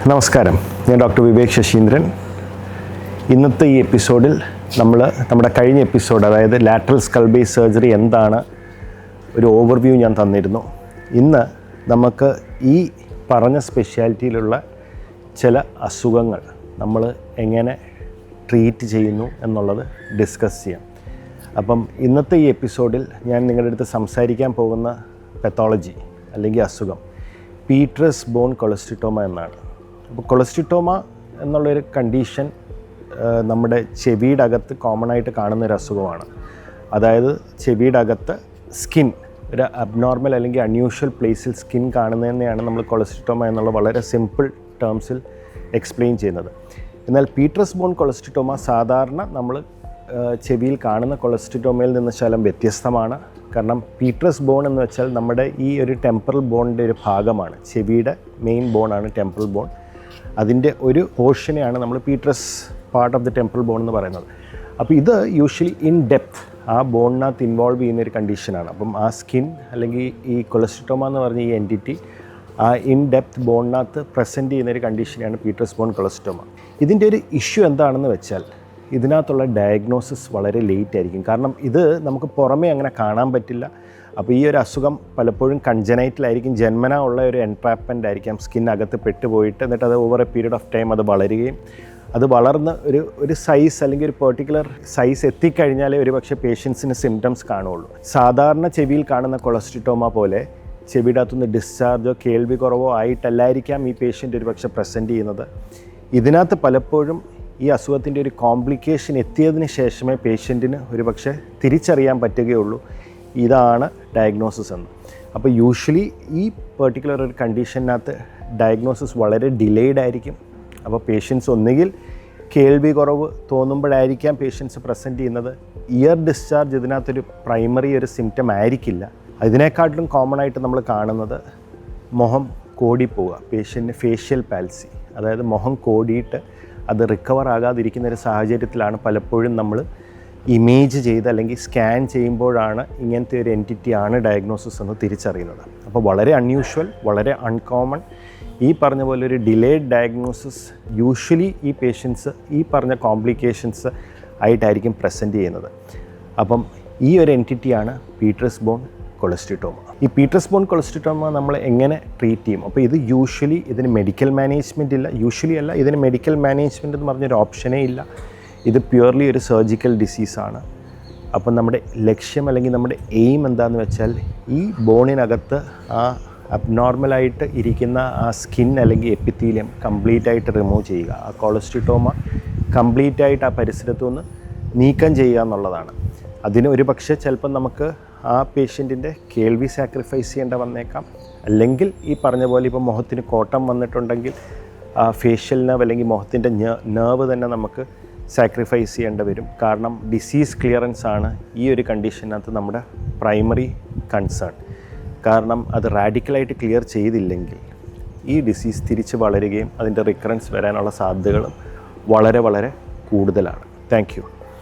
നമസ്കാരം, ഞാൻ ഡോക്ടർ വിവേക് ശശീന്ദ്രൻ. ഇന്നത്തെ ഈ എപ്പിസോഡിൽ നമ്മുടെ കഴിഞ്ഞ എപ്പിസോഡ്, അതായത് ലാറ്ററൽ സ്കൾ ബേസ് സർജറി എന്താണ്, ഒരു ഓവർവ്യൂ ഞാൻ തന്നിരുന്നു. ഇന്ന് നമുക്ക് ഈ പറഞ്ഞ സ്പെഷ്യാലിറ്റിയിലുള്ള ചില അസുഖങ്ങൾ നമ്മൾ എങ്ങനെ ട്രീറ്റ് ചെയ്യുന്നു എന്നുള്ളത് ഡിസ്കസ് ചെയ്യാം. അപ്പം ഇന്നത്തെ ഈ എപ്പിസോഡിൽ ഞാൻ നിങ്ങളുടെ അടുത്ത് സംസാരിക്കാൻ പോകുന്ന പെത്തോളജി അല്ലെങ്കിൽ അസുഖം പീറ്ററസ് ബോൺ കൊളസ്ട്രിറ്റോമ എന്നാണ്. അപ്പോൾ കൊളസ്ട്രിറ്റോമ എന്നുള്ളൊരു കണ്ടീഷൻ നമ്മുടെ ചെവിയുടെ അകത്ത് കോമൺ ആയിട്ട് കാണുന്നൊരു അസുഖമാണ്. അതായത് ചെവിയുടെ അകത്ത് സ്കിൻ ഒരു അബ്നോർമൽ അല്ലെങ്കിൽ അൺയൂഷ്വൽ പ്ലേസിൽ സ്കിൻ കാണുന്നതിനെയാണ് നമ്മൾ കൊളസ്ട്രിറ്റോമ എന്നുള്ള വളരെ സിമ്പിൾ ടേംസിൽ എക്സ്പ്ലെയിൻ ചെയ്യുന്നത്. എന്നാൽ പീറ്ററസ് ബോൺ കൊളസ്ട്രിറ്റോമ സാധാരണ നമ്മൾ ചെവിയിൽ കാണുന്ന കൊളസ്ട്രിറ്റോമയിൽ നിന്ന് ശകലം വ്യത്യസ്തമാണ്. കാരണം പീറ്ററസ് ബോൺ എന്ന് വെച്ചാൽ നമ്മുടെ ഈ ഒരു ടെമ്പറൽ ബോണിൻ്റെ ഒരു ഭാഗമാണ്. ചെവിയുടെ മെയിൻ ബോണാണ് ടെമ്പറൽ ബോൺ. അതിൻ്റെ ഒരു പോർഷനെയാണ് നമ്മൾ petrous part of the temporal bone എന്ന് പറയുന്നത്. അപ്പോൾ ഇത് യൂഷ്വലി ഇൻ ഡെപ്ത് ആ ബോണിനകത്ത് ഇൻവോൾവ് ചെയ്യുന്നൊരു കണ്ടീഷനാണ്. അപ്പം ആ സ്കിൻ അല്ലെങ്കിൽ ഈ കൊളസ്ട്രിറ്റോമ എന്ന് പറഞ്ഞ ഈ എൻറ്റിറ്റി ആ ഇൻ ഡെപ്ത് ബോണിനകത്ത് പ്രസൻറ്റ് ചെയ്യുന്നൊരു കണ്ടീഷനാണ് പീറ്ററസ് ബോൺ കൊളസ്ട്രിറ്റോമ. ഇതിൻ്റെ ഒരു ഇഷ്യൂ എന്താണെന്ന് വെച്ചാൽ ഇതിനകത്തുള്ള ഡയഗ്നോസിസ് വളരെ ലേറ്റ് ആയിരിക്കും. കാരണം ഇത് നമുക്ക് പുറമേ അങ്ങനെ കാണാൻ പറ്റില്ല. അപ്പോൾ ഈ ഒരു അസുഖം പലപ്പോഴും കൺജനൈറ്റിലായിരിക്കും, ജന്മന ഉള്ള ഒരു എൻട്രാപ്മെൻ്റ് ആയിരിക്കാം. സ്കിന്നകത്ത് പെട്ടുപോയിട്ട് എന്നിട്ട് അത് over A period of time അത് വളരുകയും അത് വളർന്ന് ഒരു സൈസ് അല്ലെങ്കിൽ ഒരു പെർട്ടിക്കുലർ സൈസ് എത്തിക്കഴിഞ്ഞാലേ ഒരു പക്ഷേ പേഷ്യൻസിന് സിംറ്റംസ് കാണുകയുള്ളൂ. സാധാരണ ചെവിയിൽ കാണുന്ന കൊളസ്ട്രിറ്റോമ പോലെ ചെവിയുടെ അകത്തുനിന്ന് ഡിസ്ചാർജോ കേൾവി കുറവോ ആയിട്ടല്ലായിരിക്കാം ഈ പേഷ്യൻ്റ് ഒരു പക്ഷേ പ്രസൻറ്റ് ചെയ്യുന്നത്. ഇതിനകത്ത് പലപ്പോഴും ഈ അസുഖത്തിൻ്റെ ഒരു കോംപ്ലിക്കേഷൻ എത്തിയതിന് ശേഷമേ പേഷ്യൻറ്റിന് ഒരു പക്ഷേ തിരിച്ചറിയാൻ പറ്റുകയുള്ളൂ ഇതാണ് ഡയഗ്നോസിസ് എന്ന്. അപ്പോൾ യൂഷ്വലി ഈ പെർട്ടിക്കുലർ ഒരു കണ്ടീഷനകത്ത് ഡയഗ്നോസിസ് വളരെ ഡിലേഡ് ആയിരിക്കും. അപ്പോൾ പേഷ്യൻസ് ഒന്നുകിൽ കേൾവി കുറവ് തോന്നുമ്പോഴായിരിക്കാം പേഷ്യൻസ് പ്രസൻറ്റ് ചെയ്യുന്നത്. ഇയർ ഡിസ്ചാർജ് ഇതിനകത്തൊരു പ്രൈമറി ഒരു സിംറ്റം ആയിരിക്കില്ല. ഇതിനെക്കാട്ടിലും കോമൺ ആയിട്ട് നമ്മൾ കാണുന്നത് മുഖം കോടിപ്പോവുക, പേഷ്യൻറ്റിന് ഫേഷ്യൽ പാൽസി, അതായത് മുഖം കോടിയിട്ട് അത് റിക്കവർ ആകാതിരിക്കുന്ന ഒരു സാഹചര്യത്തിലാണ് പലപ്പോഴും നമ്മൾ ഇമേജ് ചെയ്ത് അല്ലെങ്കിൽ സ്കാൻ ചെയ്യുമ്പോഴാണ് ഇങ്ങനത്തെ ഒരു എൻറ്റിറ്റിയാണ് ഡയഗ്നോസിസ് എന്ന് തിരിച്ചറിയുന്നത്. അപ്പോൾ വളരെ അൺയൂഷ്വൽ, വളരെ അൺകോമൺ, ഈ പറഞ്ഞ പോലെ ഒരു ഡിലേഡ് ഡയഗ്നോസിസ് യൂഷ്വലി ഈ പേഷ്യൻസ് ഈ പറഞ്ഞ കോംപ്ലിക്കേഷൻസ് ആയിട്ടായിരിക്കും പ്രസൻറ്റ് ചെയ്യുന്നത്. അപ്പം ഈ ഒരു എൻറ്റിറ്റിയാണ് പീറ്ററസ് ബോൺ കൊളസ്ട്രിറ്റോമ. ഈ പീറ്ററസ് ബോൺ കൊളസ്ട്രിറ്റോമ നമ്മൾ എങ്ങനെ ട്രീറ്റ് ചെയ്യും? അപ്പോൾ ഇത് യൂഷ്വലി ഇതിന് മെഡിക്കൽ മാനേജ്മെൻ്റ് ഇല്ല. യൂഷ്വലി അല്ല, ഇതിന് മെഡിക്കൽ മാനേജ്മെൻ്റ് എന്ന് പറഞ്ഞൊരു ഓപ്ഷനേ ഇല്ല. ഇത് പ്യുവർലി ഒരു സർജിക്കൽ ഡിസീസാണ്. അപ്പം നമ്മുടെ ലക്ഷ്യം അല്ലെങ്കിൽ നമ്മുടെ എയിം എന്താണെന്ന് വെച്ചാൽ ഈ ബോണിനകത്ത് ആ അബ്നോർമലായിട്ട് ഇരിക്കുന്ന ആ സ്കിൻ അല്ലെങ്കിൽ എപ്പിത്തീലിയം കംപ്ലീറ്റ് ആയിട്ട് റിമൂവ് ചെയ്യുക, ആ കൊളസ്ട്രിറ്റോമ കംപ്ലീറ്റ് ആയിട്ട് ആ പരിസരത്തു നിന്ന് നീക്കം ചെയ്യുക എന്നുള്ളതാണ്. അതിന് ഒരു പക്ഷേ ചിലപ്പം നമുക്ക് ആ പേഷ്യൻറ്റിൻ്റെ കേൾവി സാക്രിഫൈസ് ചെയ്യേണ്ട വന്നേക്കാം. അല്ലെങ്കിൽ ഈ പറഞ്ഞ പോലെ ഇപ്പോൾ മുഖത്തിന് കോട്ടം വന്നിട്ടുണ്ടെങ്കിൽ ആ ഫേഷ്യൽ നെർവ് അല്ലെങ്കിൽ മുഖത്തിൻ്റെ നെർവ് തന്നെ നമുക്ക് സാക്രിഫൈസ് ചെയ്യേണ്ടി വരും. കാരണം ഡിസീസ് ക്ലിയറൻസ് ആണ് ഈ ഒരു കണ്ടീഷനകത്ത് നമ്മുടെ പ്രൈമറി കൺസേൺ. കാരണം അത് റാഡിക്കലായിട്ട് ക്ലിയർ ചെയ്തില്ലെങ്കിൽ ഈ ഡിസീസ് തിരിച്ച് വളരുകയും അതിൻ്റെ റിക്കറൻസ് വരാനുള്ള സാധ്യതകളും വളരെ വളരെ കൂടുതലാണ്. Thank you.